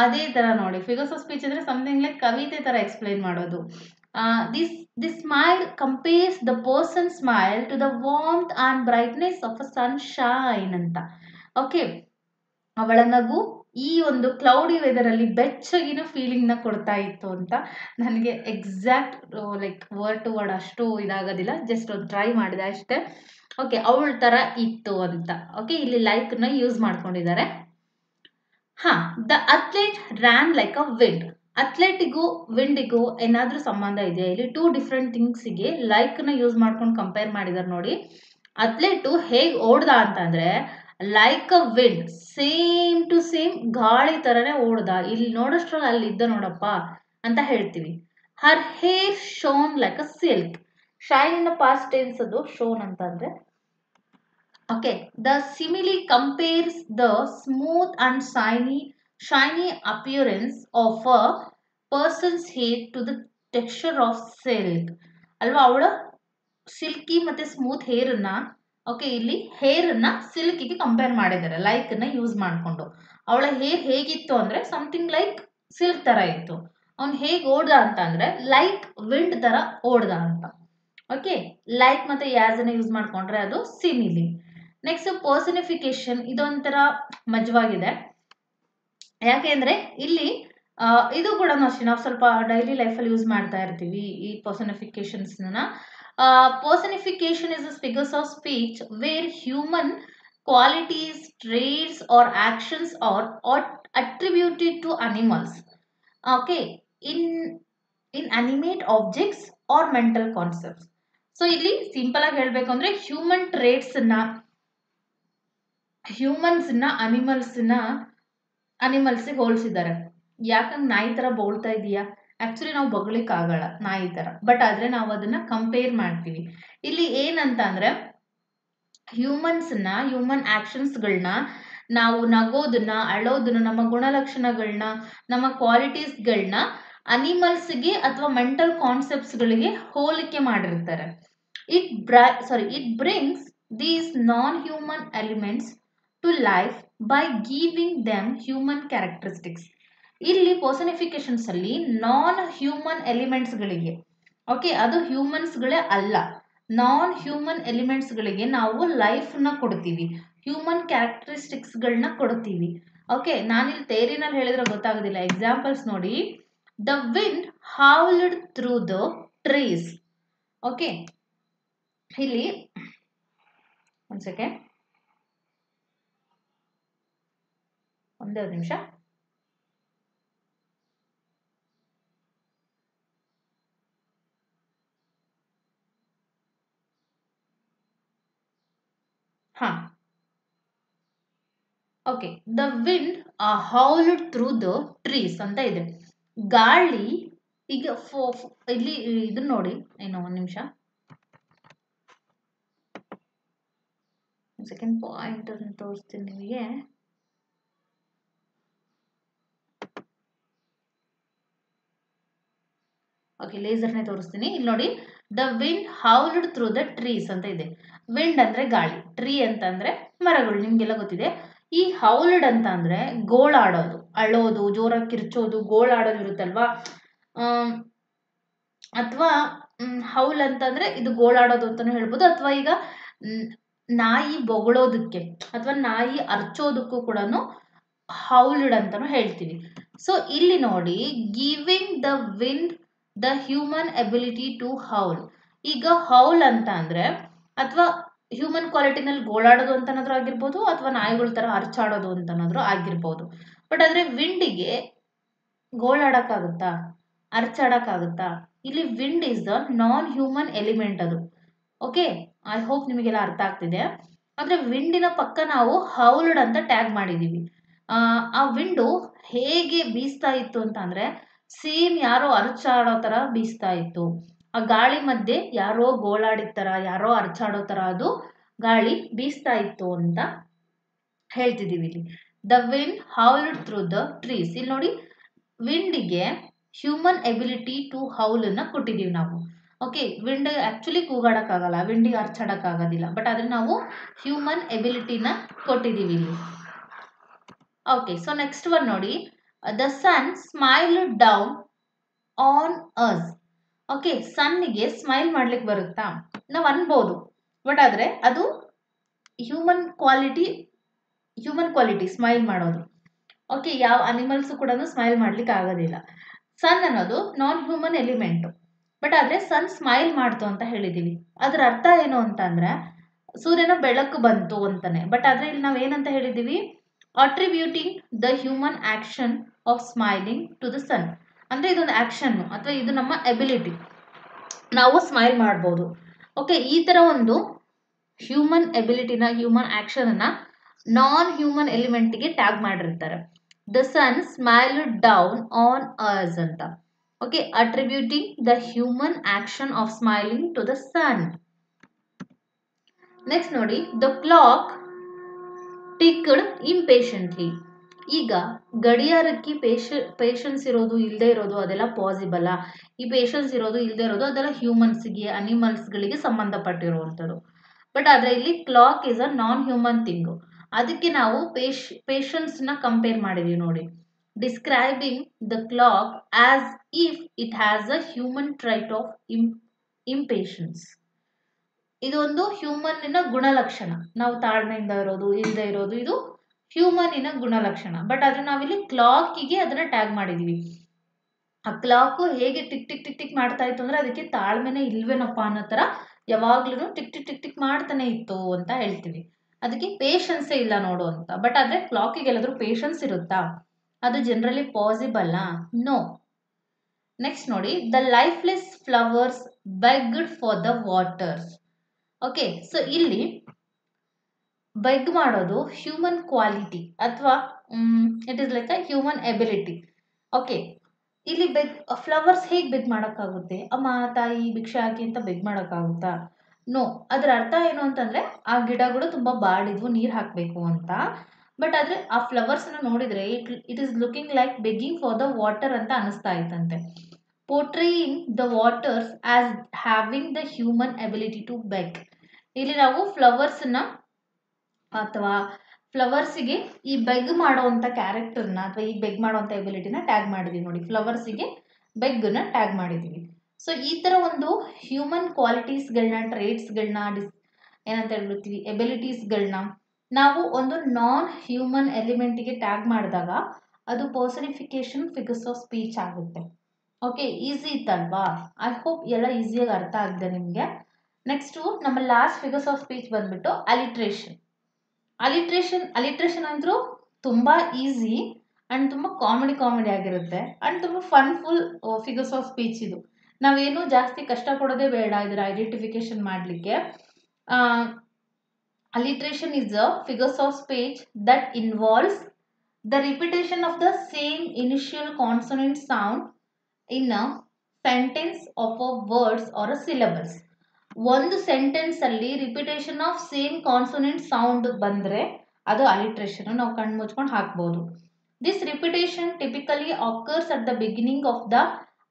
ಅದೇ ತರ ನೋಡಿ. ಫಿಗರ್ಸ್ ಆಫ್ ಸ್ಪೀಚ್ ಅಂದ್ರೆ ಸಮಥಿಂಗ್ ಲೈಕ್ ಕವಿತೆ ತರ ಎಕ್ಸ್ಪ್ಲೈನ್ ಮಾಡೋದು. This smile compares the person smile to the warmth and brightness of a sunshine ಅಂತ. ಓಕೆ, ಅವಳ ನಗು ಈ ಒಂದು ಕ್ಲೌಡಿ ವೆದರ್ ಅಲ್ಲಿ ಬೆಚ್ಚಗಿನ ಫೀಲಿಂಗ್ ನ ಕೊಡ್ತಾ ಇತ್ತು ಅಂತ. ನನಗೆ exact like word to word ಅಷ್ಟು ಇದಾಗೋದಿಲ್ಲ, ಜಸ್ಟ್ ಒಂದು ಟ್ರೈ ಮಾಡಿದೆ ಅಷ್ಟೇ. ಓಕೆ, ಅವಳ ತರ ಇತ್ತು ಅಂತ. ಓಕೆ, ಇಲ್ಲಿ ಲೈಕ್ ನ ಯೂಸ್ ಮಾಡ್ಕೊಂಡಿದ್ದಾರೆ. The athlete ran like a wind. ಅಥ್ಲೆಟಿಗೂ ವಿಂಡಿಗೂ ಏನಾದ್ರೂ ಸಂಬಂಧ ಇದೆಯಾ? ಇಲ್ಲಿ ಟೂ ಡಿಫ್ರೆಂಟ್ ಥಿಂಗ್ಸ್ಗೆ ಲೈಕ್ ನ ಯೂಸ್ ಮಾಡ್ಕೊಂಡು ಕಂಪೇರ್ ಮಾಡಿದಾರೆ ನೋಡಿ. ಅಥ್ಲೆಟು ಹೇಗ್ ಓಡ್ದ ಅಂತಂದ್ರೆ like a wind, same to same ಗಾಳಿ ತರನೇ ಓಡ್ದ. ಇಲ್ಲಿ ನೋಡೋಷ್ಟ್ರಲ್ಲಿ ಅಲ್ಲಿ ಇದ್ದ ನೋಡಪ್ಪ ಅಂತ ಹೇಳ್ತೀವಿ. Her hair shone like a silk. Shine in past tense, ಅದು ಶೋನ್ ಅಂತ ಅಂದ್ರೆ. Okay, the simile compares the smooth and shiny appearance of a person's hair to the texture of silk. ಅಲ್ವಾ, ಅವಳ ಸಿಲ್ಕಿ ಮತ್ತೆ ಸ್ಮೂತ್ ಹೇರ್ ಅನ್ನ, okay, ಇಲ್ಲಿ hair ಅನ್ನ ಸಿಲ್ಕಿಗೆ compare ಮಾಡಿದ್ದಾರೆ ಲೈಕ್ ನ ಯೂಸ್ ಮಾಡ್ಕೊಂಡು. ಅವಳ ಹೇರ್ ಹೇಗಿತ್ತು ಅಂದ್ರೆ ಸಮಥಿಂಗ್ ಲೈಕ್ ಸಿಲ್ಕ್ ತರ ಇತ್ತು. ಅವ್ನು ಹೇಗ್ ಓಡ್ದ ಅಂತ ಅಂದ್ರೆ ಲೈಕ್ ವಿಂಡ್ ತರ ಓಡ್ದ ಅಂತ. ಓಕೆ, ಲೈಕ್ ಮತ್ತೆ ಯಾಸ್ ಅನ್ನ ಯೂಸ್ ಮಾಡ್ಕೊಂಡ್ರೆ ಅದು ಸಿಮಿಲಿ. ನೆಕ್ಸ್ಟ್ ಪರ್ಸನಿಫಿಕೇಶನ್, ಇದೊಂಥರ ಮಜವಾಗಿದೆ. ಯಾಕೆಂದ್ರೆ ಇಲ್ಲಿ ಇದು ಕೂಡ ಅಷ್ಟೇ, ನಾವು ಸ್ವಲ್ಪ ಡೈಲಿ ಲೈಫಲ್ಲಿ ಯೂಸ್ ಮಾಡ್ತಾ ಇರ್ತೀವಿ ಈ ಪರ್ಸನಿಫಿಕೇಶನ್ಸ್ ನ. Personification is figures of speech where human qualities, traits or actions or attributed to animals. Okay, in animate objects or mental concepts. So ಇಲ್ಲಿ ಸಿಂಪಲ್ ಆಗಿ ಹೇಳ್ಬೇಕು ಅಂದ್ರೆ ಹ್ಯೂಮನ್ ಟ್ರೇಟ್ಸ್ ನ, ಹ್ಯೂಮನ್ಸ್ ನ ಅನಿಮಲ್ಸ್ ಹೋಲಿಸಿದ್ದಾರೆ. ಯಾಕಂದ್ರೆ ನಾಯಿ ತರ ಬೊಳ್ತಾ ಇದೀಯಾ, ಆಕ್ಚುಲಿ ನಾವು ಬೊಗಳಿಕ್ ಆಗಲ್ಲ ನಾಯಿ ತರ, ಬಟ್ ಆದ್ರೆ ನಾವು ಅದನ್ನ ಕಂಪೇರ್ ಮಾಡ್ತೀವಿ. ಇಲ್ಲಿ ಏನಂತ ಅಂದ್ರೆ ಹ್ಯೂಮನ್ ಆಕ್ಷನ್ಸ್ಗಳನ್ನ, ನಾವು ನಗೋದನ್ನ, ಅಳೋದನ್ನ, ನಮ್ಮ ಗುಣಲಕ್ಷಣಗಳನ್ನ, ನಮ್ಮ ಕ್ವಾಲಿಟೀಸ್ಗಳನ್ನ ಅನಿಮಲ್ಸ್ಗೆ ಅಥವಾ ಮೆಂಟಲ್ ಕಾನ್ಸೆಪ್ಟ್ಸ್ಗಳಿಗೆ ಹೋಲಿಕೆ ಮಾಡಿರ್ತಾರೆ. It brings these non human elements to life by giving them human characteristics. ಇಲ್ಲಿ ಪರ್ಸನಿಫಿಕೇಶನ್ಸ್ ಅಲ್ಲಿ ನಾನ್ ಹ್ಯೂಮನ್ ಎಲಿಮೆಂಟ್ಸ್ಗಳಿಗೆ, ಓಕೆ, ಅದು ಹ್ಯೂಮನ್ಸ್ಗಳೇ ಅಲ್ಲ, ನಾನ್ ಹ್ಯೂಮನ್ ಎಲಿಮೆಂಟ್ಸ್ಗಳಿಗೆ ನಾವು ಲೈಫ್ನ ಕೊಡ್ತೀವಿ, ಹ್ಯೂಮನ್ ಕ್ಯಾರೆಕ್ಟರಿಸ್ಟಿಕ್ಸ್ಗಳನ್ನ ಕೊಡ್ತೀವಿ. ಓಕೆ, ನಾನಿಲ್ಲಿ ಥೇರಿನಲ್ಲಿ ಹೇಳಿದ್ರೆ ಗೊತ್ತಾಗೋದಿಲ್ಲ, ಎಕ್ಸಾಂಪಲ್ಸ್ ನೋಡಿ. The wind howled through the trees. Okay, ಇಲ್ಲಿ ಒಂದು ಸೆಕೆಂಡ್, ಒಂದೇ ಒಂದು ನಿಮಿಷ. ಹಾ okay. The wind howled through the trees ಅಂತ ಇದೆ. ಗಾಳಿ ಈಗ ಇಲ್ಲಿ ಇದನ್ನ ನೋಡಿ, ಏನೋ ಒಂದು ನಿಮಿಷ, ಸೆಕೆಂಡ್ ಪಾಯಿಂಟ್ ಅನ್ನು ತೋರಿಸ್ತೀನಿ ನಿಮಗೆ. ಓಕೆ, ಲೇಸರ್ನೇ ತೋರಿಸ್ತೀನಿ. ಇಲ್ಲಿ ನೋಡಿ, the wind howled through the trees ಅಂತ ಇದೆ. ವಿಂಡ್ ಅಂದ್ರೆ ಗಾಳಿ, ಟ್ರೀ ಅಂತಂದ್ರೆ ಮರಗಳು, ನಿಮ್ಗೆಲ್ಲ ಗೊತ್ತಿದೆ. ಈ ಹೌಲ್ಡ್ ಅಂತ ಅಂದ್ರೆ ಗೋಳಾಡೋದು, ಅಳೋದು, ಜೋರಾಗಿ ಕಿರ್ಚೋದು, ಗೋಳಾಡೋದು ಇರುತ್ತಲ್ವಾ. ಅಥವಾ ಹೌಲ್ ಅಂತಂದ್ರೆ ಇದು ಗೋಳಾಡೋದು ಅಂತಾನು ಹೇಳ್ಬೋದು. ಅಥವಾ ಈಗ ನಾಯಿ ಬೊಗಳೋದಕ್ಕೆ ಅಥವಾ ನಾಯಿ ಅರ್ಚೋದಕ್ಕೂ ಕೂಡ ಹೌಲ್ಡ್ ಅಂತಾನು ಹೇಳ್ತೀವಿ. ಸೊ ಇಲ್ಲಿ ನೋಡಿ, giving the wind the human ability to howl. ಈಗ ಹೌಲ್ ಅಂತ ಅಂದ್ರೆ ಅಥವಾ ಹ್ಯೂಮನ್ ಕ್ವಾಲಿಟಿನಲ್ಲಿ ಗೋಳಾಡೋದು ಅಂತನಾದ್ರೂ ಆಗಿರ್ಬೋದು, ಅಥವಾ ನಾಯಿಗಳ ತರ ಅರ್ಚಾಡೋದು ಅಂತನಾದ್ರೂ ಆಗಿರ್ಬೋದು. ಬಟ್ ಆದ್ರೆ ವಿಂಡಿಗೆ ಗೋಳಾಡಕ್ಕಾಗುತ್ತಾ, ಅರ್ಚಾಡಕ್ಕಾಗುತ್ತಾ? ಇಲ್ಲಿ wind is the non human element ಅದು. ಓಕೆ, ಐ ಹೋಪ್ ನಿಮಗೆಲ್ಲ ಅರ್ಥ ಆಗ್ತಿದೆ. ಅಂದ್ರೆ ವಿಂಡಿನ ಪಕ್ಕ ನಾವು ಹೌಲ್ಡ್ ಅಂತ ಟ್ಯಾಗ್ ಮಾಡಿದೀವಿ. ಆ ವಿಂಡು ಹೇಗೆ ಬೀಸ್ತಾ ಇತ್ತು ಅಂತ ಅಂದ್ರೆ ಸೇಮ್ ಯಾರೋ ಅರ್ಚಾಡೋ ತರ ಬೀಸ್ತಾ ಇತ್ತು. ಆ ಗಾಳಿ ಮಧ್ಯೆ ಯಾರೋ ಗೋಳಾಡಿದ ತರ, ಯಾರೋ ಅರ್ಚಾಡೋ ತರ ಅದು ಗಾಳಿ ಬೀಸ್ತಾ ಇತ್ತು ಅಂತ ಹೇಳ್ತಿದೀವಿ ಇಲ್ಲಿ. The wind howled through the trees. ಇಲ್ಲಿ ನೋಡಿ, ವಿಂಡಿಗೆ ಹ್ಯೂಮನ್ ಎಬಿಲಿಟಿ ಟು ಹೌಲ್ ಅನ್ನ ಕೊಟ್ಟಿದೀವಿ ನಾವು. ಓಕೆ, ವಿಂಡ್ ಆಕ್ಚುಲಿ ಕೂಗಾಡಕ್ಕಾಗಲ್ಲ, ವಿಂಡಿಗೆ ಅರ್ಚಾಡಕ್ಕಾಗೋದಿಲ್ಲ, ಬಟ್ ಆದ್ರೆ ನಾವು ಹ್ಯೂಮನ್ ಎಬಿಲಿಟಿನ ಕೊಟ್ಟಿದೀವಿ ಇಲ್ಲಿ. ಓಕೆ, ಸೊ ನೆಕ್ಸ್ಟ್ ಒನ್ ನೋಡಿ, the sun smiled down on us. Okay, ಸನ್ನಿಗೆ ಸ್ಮೈಲ್ ಮಾಡ್ಲಿಕ್ಕೆ ಬರುತ್ತಾ? ನಾವು ಅನ್ಬೋದು, ಬಟ್ ಆದ್ರೆ ಅದು ಹ್ಯೂಮನ್ ಕ್ವಾಲಿಟಿ ಸ್ಮೈಲ್ ಮಾಡೋದು. ಓಕೆ, ಯಾವ ಅನಿಮಲ್ಸ್ ಕೂಡ ಸ್ಮೈಲ್ ಮಾಡ್ಲಿಕ್ಕೆ ಆಗೋದಿಲ್ಲ. ಸನ್ ಅನ್ನೋದು ನಾನ್ ಹ್ಯೂಮನ್ ಎಲಿಮೆಂಟ್, ಬಟ್ ಆದ್ರೆ ಸನ್ ಸ್ಮೈಲ್ ಮಾಡ್ತು ಅಂತ ಹೇಳಿದೀವಿ. ಅದ್ರ ಅರ್ಥ ಏನು ಅಂತ ಅಂದ್ರೆ ಸೂರ್ಯನ ಬೆಳಕು ಬಂತು ಅಂತಾನೆ. ಬಟ್ ಆದ್ರೆ ಇಲ್ಲಿ ನಾವ್ ಏನಂತ ಹೇಳಿದೀವಿ, attributing the human action of smiling to the sun. ಅಂದ್ರೆ ಇದೊಂದು ಆಕ್ಷನ್ ಅಥವಾ ಇದು ನಮ್ಮ ಎಬಿಲಿಟಿ, ನಾವು ಸ್ಮೈಲ್ ಮಾಡ್ಬೋದು. ಓಕೆ, ಈ ತರ ಒಂದು ಹ್ಯೂಮನ್ ಎಬಿಲಿಟಿನ, ಹ್ಯೂಮನ್ ಆಕ್ಷನ್ ಅನ್ನ ನಾನ್ ಹ್ಯೂಮನ್ ಎಲಿಮೆಂಟ್ಗೆ ಟ್ಯಾಗ್ ಮಾಡಿರ್ತಾರೆ. The sun smiled down on us ಅಂತ. Okay, attributing the human action of smiling to the sun. Next ನೋಡಿ, ದ ಕ್ಲಾಕ್ ಟಿಕ್ಡ್ ಇಂಪೇಷಂಟ್ಲಿ. ಈಗ ಗಡಿಯಾರಕ್ಕೆ ಪೇಷನ್ಸ್ ಇರೋದು ಇಲ್ಲದೆ ಇರೋದು ಅದೆಲ್ಲ ಪಾಸಿಬಲ್. ಈ ಪೇಷನ್ಸ್ ಇರೋದು ಇಲ್ಲದೆ ಇರೋದು ಅದೆಲ್ಲ ಹ್ಯೂಮನ್ಸ್ಗೆ, ಅನಿಮಲ್ಸ್ಗಳಿಗೆ ಸಂಬಂಧಪಟ್ಟಿರುವಂಥದ್ದು. ಬಟ್ ಆದ್ರೆ ಇಲ್ಲಿ clock is a non human thing. ಅದಕ್ಕೆ ನಾವು ಪೇಷನ್ಸ್ನ ಕಂಪೇರ್ ಮಾಡಿದೀವಿ ನೋಡಿ. Describing the clock as if it has a human trait of impatience. ಇದೊಂದು ಹ್ಯೂಮನ್ ಗುಣಲಕ್ಷಣ. ನಾವು ತಾಳ್ಮೆಯಿಂದ ಇರೋದು, ಇಲ್ಲದೆ ಇರೋದು, ಇದು ಹ್ಯೂಮನ್ ಗುಣಲಕ್ಷಣ. ಬಟ್ ಆದ್ರೆ ನಾವಿಲ್ಲಿ ಕ್ಲಾಕಿಗೆ ಅದನ್ನ ಟ್ಯಾಗ್ ಮಾಡಿದೀವಿ. ಆ ಕ್ಲಾಕ್ ಹೇಗೆ ಟಿಕ್ ಟಿಕ್ ಟಿಕ್ ಟಿಕ್ ಮಾಡ್ತಾ ಇತ್ತು ಅಂದ್ರೆ ಅದಕ್ಕೆ ತಾಳ್ಮೆನೆ ಇಲ್ವೇನಪ್ಪ ಅನ್ನೋ ತರ ಯಾವಾಗ್ಲೂ ಟಿಕ್ ಟಿಕ್ ಟಿಕ್ ಟಿಕ್ ಮಾಡ್ತಾನೆ ಇತ್ತು ಅಂತ ಹೇಳ್ತೀವಿ. ಅದಕ್ಕೆ ಪೇಷನ್ಸೇ ಇಲ್ಲ ನೋಡು ಅಂತ. ಬಟ್ ಆದ್ರೆ ಕ್ಲಾಕಿಗೆ ಎಲ್ಲಾದ್ರೂ ಪೇಷನ್ಸ್ ಇರುತ್ತಾ? ಅದು ಜನರಲಿ ಪಾಸಿಬಲ್? ನೋ. ನೆಕ್ಸ್ಟ್ ನೋಡಿ, the lifeless flowers begged for the waters. Okay, so ಇಲ್ಲಿ ಬೆಗ್ ಮಾಡೋದು ಹ್ಯೂಮನ್ ಕ್ವಾಲಿಟಿ ಅಥವಾ it is like a human ability. Okay, ಇಲ್ಲಿ ಫ್ಲವರ್ಸ್ ಹೇಗೆ ಬೆಗ್ ಮಾಡೋಕ್ಕಾಗುತ್ತೆ? ಅಮ್ಮ ತಾಯಿ ಭಿಕ್ಷೆ ಹಾಕಿ ಅಂತ ಬೆಗ್ ಮಾಡೋಕ್ಕಾಗುತ್ತಾ? ನೋ. ಅದ್ರ ಅರ್ಥ ಏನು ಅಂತಂದ್ರೆ ಆ ಗಿಡಗಳು ತುಂಬಾ ಬಾಡಿದ್ವು, ನೀರ್ ಹಾಕ್ಬೇಕು ಅಂತ. ಬಟ್ ಆದ್ರೆ ಆ ಫ್ಲವರ್ಸ್ ನೋಡಿದ್ರೆ it is looking like begging for the water ಅಂತ ಅನಿಸ್ತಾ ಇತ್ತಂತೆ. Portraying the waters as having the human ability to beg. ಇಲ್ಲಿ ನಾವು ಫ್ಲವರ್ಸ್ನ ಅಥವಾ ಫ್ಲವರ್ಸಿಗೆ ಈ ಬೆಗ್ ಮಾಡುವಂತ ಕ್ಯಾರೆಕ್ಟರ್ನ ಅಥವಾ ಈ ಬೆಗ್ ಮಾಡುವಂತ ಎಬಿಲಿಟಿನ ಟ್ಯಾಗ್ ಮಾಡಿದೀವಿ ನೋಡಿ. ಫ್ಲವರ್ಸಿಗೆ ಬೆಗ್ನ ಟ್ಯಾಗ್ ಮಾಡಿದೀವಿ. ಸೊ ಈ ತರ ಒಂದು ಹ್ಯೂಮನ್ ಕ್ವಾಲಿಟೀಸ್ಗಳನ್ನ, ಟ್ರೇಟ್ಸ್ಗಳನ್ನ, ಏನಂತ ಹೇಳ್ಬಿಡ್ತೀವಿ, ಎಬಿಲಿಟೀಸ್ಗಳನ್ನ ನಾವು ಒಂದು ನಾನ್ ಹ್ಯೂಮನ್ ಎಲಿಮೆಂಟ್ಗೆ ಟ್ಯಾಗ್ ಮಾಡಿದಾಗ ಅದು ಪರ್ಸನಿಫಿಕೇಶನ್ ಫಿಗರ್ಸ್ ಆಫ್ ಸ್ಪೀಚ್ ಆಗುತ್ತೆ. ಓಕೆ, ಈಸಿ ಇತ್ತಲ್ವಾ? ಐ ಹೋಪ್ ಎಲ್ಲ ಈಸಿಯಾಗಿ ಅರ್ಥ ಆಗಿದೆ ನಿಮಗೆ. ನೆಕ್ಸ್ಟು ನಮ್ಮ ಲಾಸ್ಟ್ ಫಿಗರ್ಸ್ ಆಫ್ ಸ್ಪೀಚ್ ಬಂದ್ಬಿಟ್ಟು ಅಲಿಟ್ರೇಷನ್. ಅಲಿಟ್ರೇಷನ್ ಅಂದ್ರೂ ತುಂಬಾ ಈಸಿ ಅಂಡ್ ತುಂಬಾ ಕಾಮಿಡಿ ಆಗಿರುತ್ತೆ ಅಂಡ್ ತುಂಬಾ ಫನ್ಫುಲ್ ಫಿಗರ್ಸ್ ಆಫ್ ಸ್ಪೀಚ್. ಇದು ನಾವೇನು ಜಾಸ್ತಿ ಕಷ್ಟ ಪಡೋದೇ ಬೇಡ ಇದರ ಐಡೆಂಟಿಫಿಕೇಶನ್ ಮಾಡಲಿಕ್ಕೆ. Alliteration is a figures of speech that involves the repetition of the same initial consonant sound in a sentence of a words or a syllables. ಒಂದು sentence ಅಲ್ಲಿ repetition of same consonant sound ಬಂದ್ರೆ ಅದು alliteration. ನಾವು ಕಣ್ಣು ಮುಚ್ಕೊಂಡು ಹಾಕ್ಬೋದು. This repetition typically occurs at the beginning of the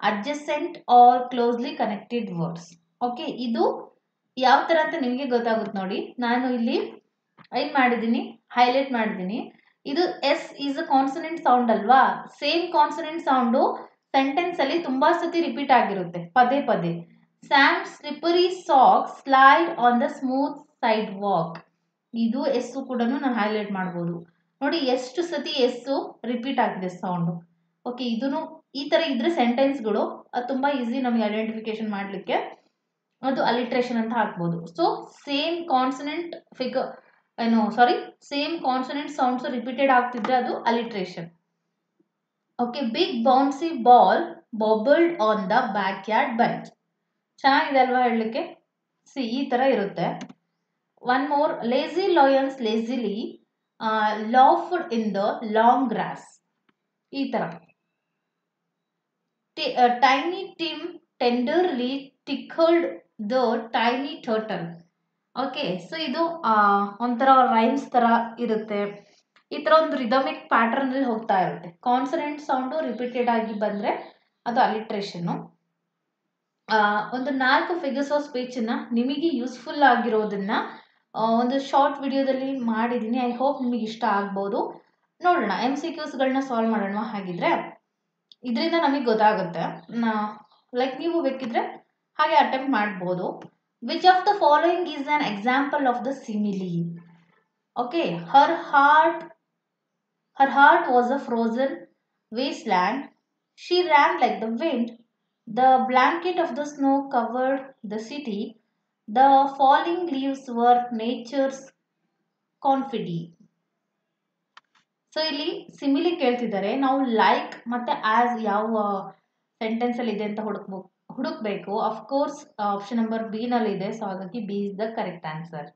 adjacent R closely connected words. Okay, ಇದು ಯಾವ ತರ ಅಂತ ನಿಮಗೆ ಗೊತ್ತಾಗುತ್ತೆ ನೋಡಿ. ನಾನು ಇಲ್ಲಿ ಏನ್ ಮಾಡಿದ್ದೀನಿ, ಹೈಲೈಟ್ ಮಾಡಿದ್ದೀನಿ. ಇದು S is a consonant sound ಅಲ್ವಾ. ಸೇಮ್ ಕಾನ್ಸನೆಂಟ್ ಸೌಂಡು ಸೆಂಟೆನ್ಸ್ ಅಲ್ಲಿ ತುಂಬಾ ಸತಿ ರಿಪೀಟ್ ಆಗಿರುತ್ತೆ ಪದೇ ಪದೇ. Sam slippery socks slide on the smooth sidewalk. ಇದು ಎಸ್ ಕೂಡ ನಾನು ಹೈಲೈಟ್ ಮಾಡ್ಬೋದು ನೋಡಿ. ಎಷ್ಟು ಸತಿ ಎಸ್ ರಿಪೀಟ್ ಆಗಿದೆ ಸೌಂಡ್. ಓಕೆ, ಇದನ್ನು ಈ ತರ ಇದ್ರೆ ಸೆಂಟೆನ್ಸ್ಗಳು ಅದು ತುಂಬಾ ಈಸಿ ನಮಗೆ ಐಡೆಂಟಿಫಿಕೇಶನ್ ಮಾಡ್ಲಿಕ್ಕೆ. ಅದು ಅಲಿಟ್ರೇಷನ್ ಅಂತ ಹಾಕ್ಬೋದು. So same consonant same consonant sounds repeated ಆಗ್ತಿದ್ರೆ ಅದು alliteration. Okay, big bouncy ball bubbled on the backyard bench. ಚೆನ್ನಾಗಿದೆ ಅಲ್ವಾ ಹೇಳಲಿಕ್ಕೆ. ಈ ತರ ಇರುತ್ತೆ. One more, lazy lions lazily laughed in the long grass. ಈ ತರ tiny Tim tenderly tickled the tiny turtle. Okay, so ಇದು ಒಂಥರ ರೈಮ್ಸ್ ತರ ಇರುತ್ತೆ. ಈ ತರ ಒಂದು ರಿದಮಿಕ್ ಪ್ಯಾಟರ್ನ್ ಅಲ್ಲಿ ಹೋಗ್ತಾ ಇರುತ್ತೆ. ಕಾನ್ಸನೆಂಟ್ ಸೌಂಡು ರಿಪೀಟೆಡ್ ಆಗಿ ಬಂದ್ರೆ ಅದು ಅಲಿಟ್ರೇಷನ್. ಒಂದು 4 ಫಿಗರ್ಸ್ ಆಫ್ ಸ್ಪೀಚ್ ನ ನಿಮಗೆ ಯೂಸ್ಫುಲ್ ಆಗಿರೋದನ್ನ ಒಂದು ಶಾರ್ಟ್ ವಿಡಿಯೋದಲ್ಲಿ ಮಾಡಿದ್ದೀನಿ. ಐ ಹೋಪ್ ನಿಮಗೆ ಇಷ್ಟ ಆಗ್ಬೋದು. ನೋಡೋಣ, MCQs ಗಳನ್ನ ಸಾಲ್ವ್ ಮಾಡೋಣ. ಹಾಗಿದ್ರೆ ಇದರಿಂದ ನಮಗೆ ಗೊತ್ತಾಗುತ್ತೆ. ಲೈಕ್ ನೀವು ಬೇಕಿದ್ರೆ ಹಾಗೆ ಅಟೆಂಪ್ಟ್ ಮಾಡ್ಬೋದು. Which of the following is an example of the simile? Okay, her heart was a frozen wasteland. She ran like the wind. The blanket of the snow covered the city. The falling leaves were nature's confetti. So ಇಲ್ಲಿ simile ಕೇಳ್ತಿದ್ದಾರೆ. ನಾವು like ಮತ್ತೆ as ಯಾವ sentence ಅಲ್ಲಿ ಇದೆ ಅಂತ ಹುಡುಕ್ಬೇಕು. Of course option number B ನಲ್ಲಿ ಇದೆ. ಸೊ ಹಾಗಾಗಿ B is the correct answer.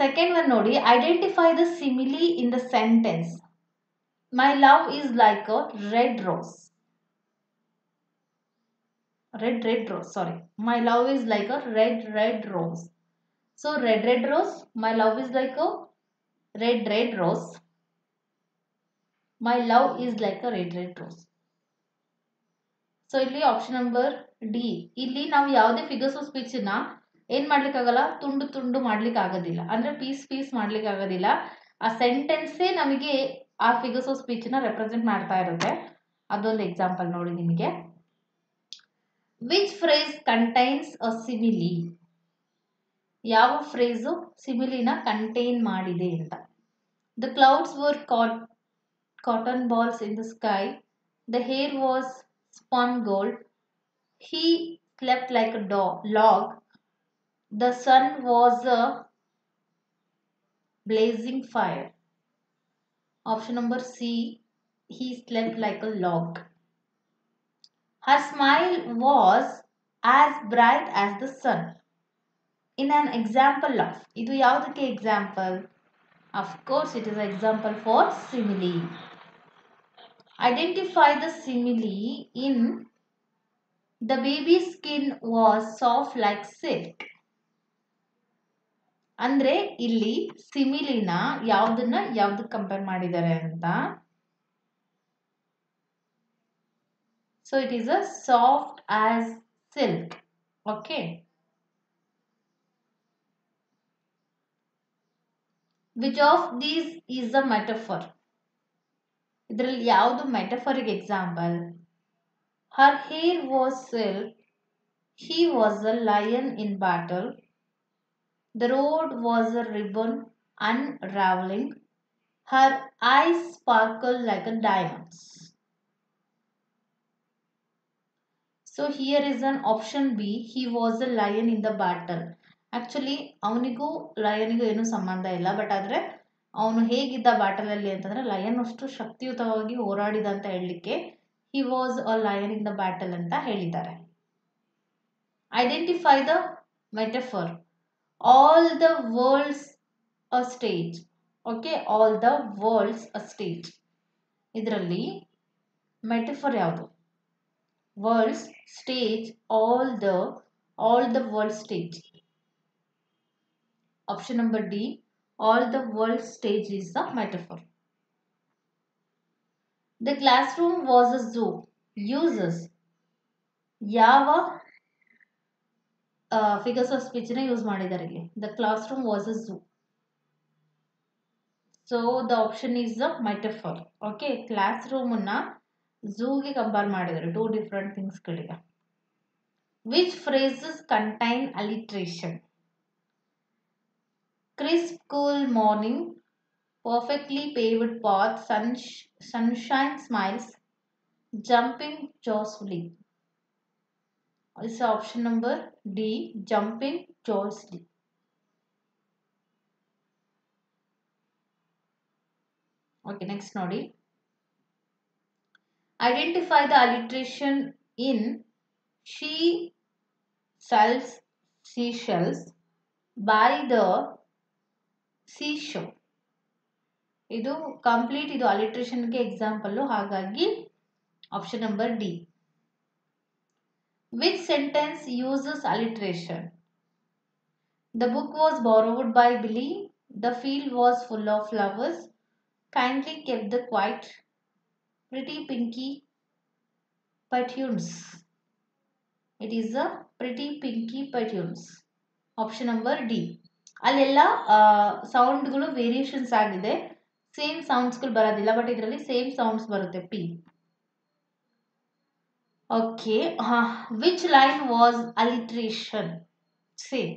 Second one ನೋಡಿ, identify the simile in the sentence. My love is like a red rose. red rose, sorry. My love is like a red rose. So red rose, my love is like a red rose. My love is like a red rose. So ಇಲ್ಲಿ option number D. ಇಲ್ಲಿ ನಾವು ಯಾವುದೇ figures of speech ನ ಏನ್ ಮಾಡ್ಲಿಕ್ಕೆ ಆಗಲ್ಲ, ತುಂಡು ಮಾಡ್ಲಿಕ್ಕೆ ಆಗೋದಿಲ್ಲ. ಅಂದ್ರೆ ಪೀಸ್ ಮಾಡ್ಲಿಕ್ಕೆ ಆಗೋದಿಲ್ಲ. ಆ ಸೆಂಟೆನ್ಸೇ ನಮಗೆ ಆ ಫಿಗರ್ಸ್ ಆಫ್ ಸ್ಪೀಚ್ ನ ರೆಪ್ರೆಸೆಂಟ್ ಮಾಡ್ತಾ ಇರುತ್ತೆ. ಅದೊಂದು ಎಕ್ಸಾಂಪಲ್ ನೋಡಿ ನಿಮಗೆ. Which phrase contains a simile? ಯಾವ ಫ್ರೇಸು ಸಿಮಿಲಿನ ಕಂಟೈನ್ ಮಾಡಿದೆ ಅಂತ. The clouds var cotton balls in the sky. The hair was spun gold. He slept like a log. The sun was a blazing fire. Option number C, he slept like a log. Her smile was as bright as the sun. In an example of, idu yavudakke example? Of course it is an example for simile. Identify the simile in the baby's skin was soft like silk. ಅಂದ್ರೆ ಇಲ್ಲಿ ಸಿಮಿಲಿನ ಯಾವ್ದು compare ಮಾಡಿದ್ದಾರೆ ಅಂತ. So it is a soft as silk. Okay, which of these is a metaphor? ಇದರಲ್ಲಿ ಯಾವುದು ಮೆಟಫರಿಕ್ example? Her hair was silk. He was a lion in battle. The road was a ribbon unraveling. Her eyes sparkled like a diamonds. So here is an option B. He was a lion in the battle. Actually ಅವನಿಗೂ ಲಯನಿಗೂ ಏನು ಸಂಬಂಧ ಇಲ್ಲ. But ಆದ್ರೆ ಅವನು ಹೇಗಿದ್ದ battle ಅಲ್ಲಿ ಅಂತಂದ್ರೆ lion ಅಷ್ಟು ಶಕ್ತಿಯುತವಾಗಿ ಹೋರಾಡಿದ ಅಂತ ಹೇಳಲಿಕ್ಕೆ he was a lion in the battle ಅಂತ ಹೇಳಿದ್ದಾರೆ. Identify the metaphor. all the world's a stage. Okay, all the world's a stage. ಇದರಲ್ಲಿ ಮೆಟಫರ್ ಯಾವುದು? World's, stage, all the world stage. Option number D, all the world stage is the metaphor. The classroom was a zoo uses ಯಾವ figures of speech ನ use ಮಾಡಿದ್ದಾರೆ ಇಲ್ಲಿ? The classroom was a zoo. So the option is the metaphor. Okay, classroom ಅನ್ನ ಝೂಗೆ compare ಮಾಡಿದ್ದಾರೆ, two different things ಗಳಿವೆ. Which phrases contain alliteration? Crisp cool morning, perfectly paved path, sunshine smiles, jumping joyfully. This is option number D, jumping joyfully. Okay, next ನೋಡಿ. Identify the alliteration in she sells seashells by the seashore. ಇದು complete, ಇದು ಅಲಿಟ್ರೇಷನ್ಗೆ example, ಹಾಗಾಗಿ option number D. Which sentence uses alliteration? The book was borrowed by Billy, the field was full of flowers, kindly kept the quiet, pretty pinky petunias. It is a pretty pinky petunias. Option number D. ಅಲ್ಲೆಲ್ಲ ಸೌಂಡ್ಗಳು variations ಆಗಿದೆ, same ಸೌಂಡ್ಸ್ಗಳು ಬರೋದಿಲ್ಲ, but ಇದರಲ್ಲಿ same sounds ಬರುತ್ತೆ. P. Okay, which line was alliteration? Same,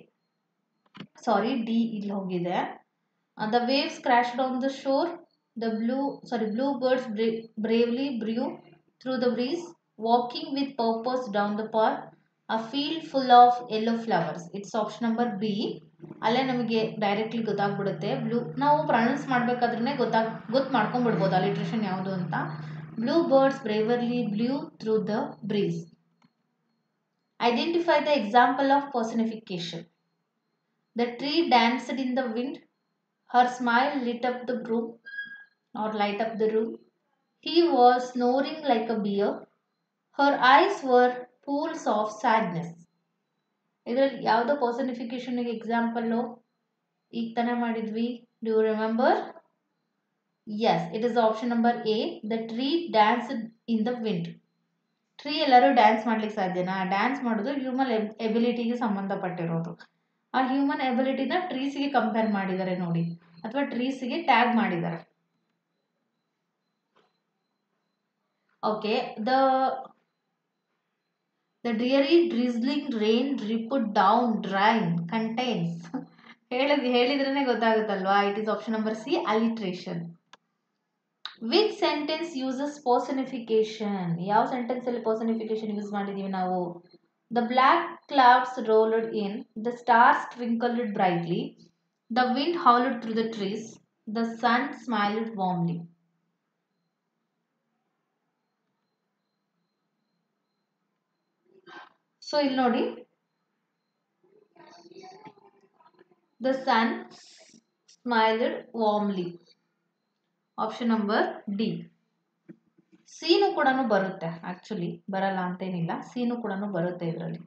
sorry, D ಇಲ್ಲಿ ಹೋಗಿದೆ. The waves crashed on the shore, the bluebirds bravely brew through the breeze, walking with purpose down the path, a field full of yellow flowers. It's option number B. ಅಲ್ಲೇ ನಮಗೆ directly ಗೊತ್ತಾಗ್ಬಿಡುತ್ತೆ. ನಾವು pronounce ಮಾಡಬೇಕಾದ್ರೆ ಗೊತ್ತು ಮಾಡ್ಕೊಂಡ್ಬಿಡ್ಬೋದು alliteration ಯಾವುದು ಅಂತ. Bluebirds bravely blue through the breeze. Identify the example of personification. The tree danced in the wind, her smile lit up the room or light up the room. He was snoring like a bear. Her eyes were pools of sadness. ಇದರಲ್ಲಿ ಯಾವುದೋ ಪರ್ಸನಿಫಿಕೇಶನ್ಗೆ example ಈಗ ತಾನೇ ಮಾಡಿದ್ವಿ. Do you remember? Yes, it is option number A, the tree danced in the wind. Tree ಎಲ್ಲರೂ dance ಮಾಡ್ಲಿಕ್ಕೆ ಸಾಧ್ಯನಾ? Dance ಮಾಡೋದು human ಎಬಿಲಿಟಿಗೆ ಸಂಬಂಧಪಟ್ಟಿರೋದು. ಆ ಹ್ಯೂಮನ್ ಎಬಿಲಿಟಿನ ಟ್ರೀಸ್ಗೆ ಕಂಪೇರ್ ಮಾಡಿದ್ದಾರೆ ನೋಡಿ, ಅಥವಾ ಟ್ರೀಸ್ಗೆ ಟ್ಯಾಗ್ ಮಾಡಿದ್ದಾರೆ. Okay, the dreary drizzling rain dripped down drying contains. ಹೇಳಿದ್ರೇನೆ ಗೊತ್ತಾಗುತ್ತಲ್ವಾ? It is option number C, alliteration. Which sentence uses personification? ಯಾವ ಸೆಂಟೆನ್ಸ್ ಅಲ್ಲಿ personification ಯೂಸ್ ಮಾಡಿದೀವಿ ನಾವು? The black clouds rolled in, the stars twinkled brightly, the wind howled through the trees, the sun smiled warmly. So ಇಲ್ಲಿ ನೋಡಿ, the sun smiled warmly. Option number D. ಸೀನು ಕೂಡ ಬರುತ್ತೆ, actually ಬರಲ್ಲ ಅಂತೇನಿಲ್ಲ, ಸೀನು ಕೂಡ ಬರುತ್ತೆ ಇದರಲ್ಲಿ.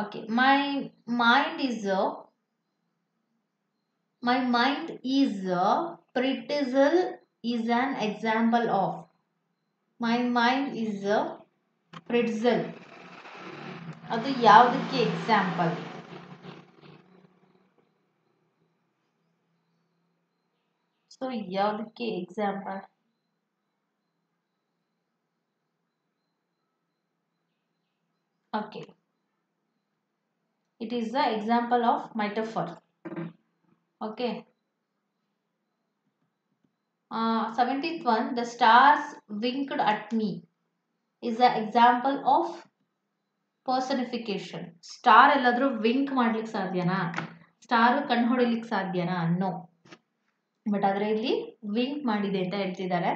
Okay, my mind is pretzel is an example of. My mind is a pretzel. ಅದು ಯಾವುದಕ್ಕೆ ಎಕ್ಸಾಂಪಲ್? ಸೊ ಯಾವುದಕ್ಕೆ example? Okay, it is the example of metaphor. Okay, 17th one, the stars winked at me is the example of personification. Star ಎಲ್ಲಾದ್ರೂ ವಿಂಕ್ ಮಾಡ್ಲಿಕ್ಕೆ ಸಾಧ್ಯನಾ? Star ಕಣ್ಣು ಹೊಡಿಲಿಕ್ಕೆ ಸಾಧ್ಯನಾ? No. But ಆದ್ರೆ ಇಲ್ಲಿ ವಿಂಕ್ ಮಾಡಿದೆ ಅಂತ ಹೇಳ್ತಿದ್ದಾರೆ,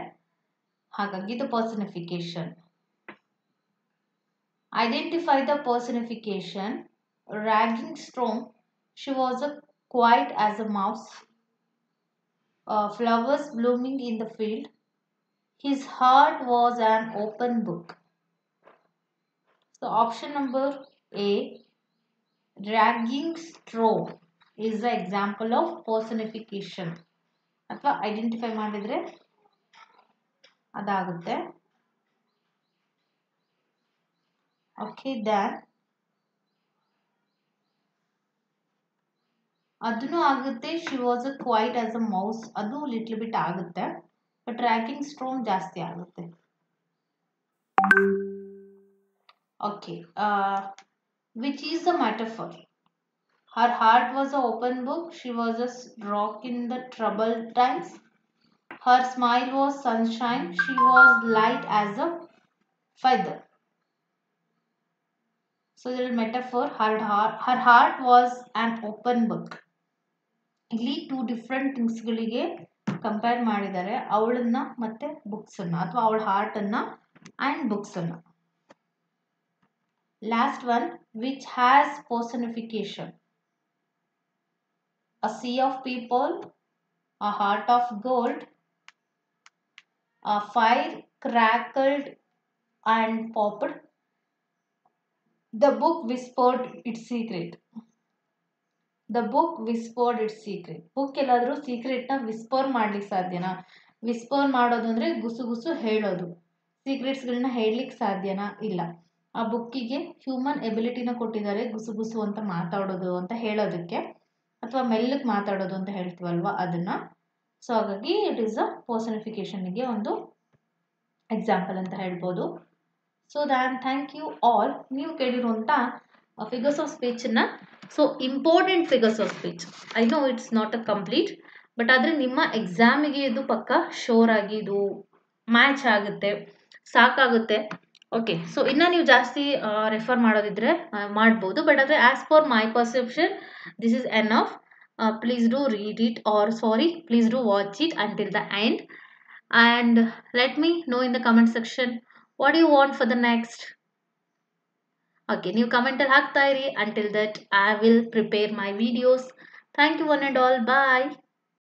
ಹಾಗಾಗಿ ಇದು ಪರ್ಸನಿಫಿಕೇಶನ್. Identify the personification. Ragging Storm, she was a quiet as a mouse. Flowers blooming in the field. His heart was an open book. So option number A, dragging straw is the example of personification. ಅಥವಾ identify ಮಾಡಿದ್ರೆ ಅದಾಗುತ್ತೆ. Okay, then ಅದನ್ನು ಆಗುತ್ತೆ. She was a quiet as a mouse, ಅದು little bit ಆಗುತ್ತೆ. But racking storm ಜಾಸ್ತಿ ಆಗುತ್ತೆ. Okay, which is the metaphor? Her heart was an open book. She was a rock in the troubled times. Her smile was sunshine. She was light as a feather. So the metaphor, her heart was an open book. ಇಲ್ಲಿ two different ಥಿಂಗ್ಸ್ಗಳಿಗೆ compare ಮಾಡಿದ್ದಾರೆ, ಅವಳನ್ನ ಮತ್ತೆ ಬುಕ್ಸನ್ನು, ಅಥವಾ ಅವಳ ಹಾರ್ಟನ್ನು and ಬುಕ್ಸನ್ನು. Last one, which has personification. A sea of people, a heart of gold, a fire crackled and popped, the book whispered its secret. The book whispered its secret. Book ಎಲ್ಲಾದರೂ ಸೀಕ್ರೆಟ್ನ whisper ಮಾಡ್ಲಿಕ್ಕೆ ಸಾಧ್ಯನಾ? Whisper ಮಾಡೋದು ಅಂದರೆ ಗುಸು ಗುಸು ಹೇಳೋದು. ಸೀಕ್ರೆಟ್ಸ್ಗಳನ್ನ ಹೇಳಲಿಕ್ಕೆ ಸಾಧ್ಯನಾ? ಇಲ್ಲ. ಆ ಬುಕ್ಕಿಗೆ ಹ್ಯೂಮನ್ ಎಬಿಲಿಟಿನ ಕೊಟ್ಟಿದ್ದಾರೆ, ಗುಸು ಗುಸು ಅಂತ ಮಾತಾಡೋದು ಅಂತ ಹೇಳೋದಕ್ಕೆ, ಅಥವಾ ಮೆಲ್ಲಕ್ಕೆ ಮಾತಾಡೋದು ಅಂತ ಹೇಳ್ತೀವಲ್ವ ಅದನ್ನು. ಸೊ ಹಾಗಾಗಿ ಇಟ್ ಈಸ್ ಅ ಪರ್ಸನಿಫಿಕೇಷನ್ಗೆ ಒಂದು ಎಕ್ಸಾಂಪಲ್ ಅಂತ ಹೇಳ್ಬೋದು. So thank you all. ನೀವು ಕೇಳಿರುವಂಥ ಫಿಗರ್ಸ್ ಆಫ್ ಸ್ಪೀಚನ್ನು, so important figures of speech, I know it's not a complete, but ಆದರೆ ನಿಮ್ಮ ಎಕ್ಸಾಮಿಗೆ ಇದು ಪಕ್ಕ ಶೋರ್ ಆಗಿ ಇದು ಮ್ಯಾಚ್ ಆಗುತ್ತೆ, ಸಾಕಾಗುತ್ತೆ. ಓಕೆ, ಸೊ ಇನ್ನು ನೀವು ಜಾಸ್ತಿ ರೆಫರ್ ಮಾಡೋದಿದ್ರೆ ಮಾಡ್ಬೋದು, ಬಟ್ ಆದರೆ as per my perception this is enough. Please do read it, or sorry, please do watch it until the end, and let me know in the comment section what do you want for the next. Okay, ನೀವು comment ಅಲ್ಲಿ ಹಾಕ್ತಾ ಇರಿ. Until that I will prepare my videos. Thank you one and all. Bye.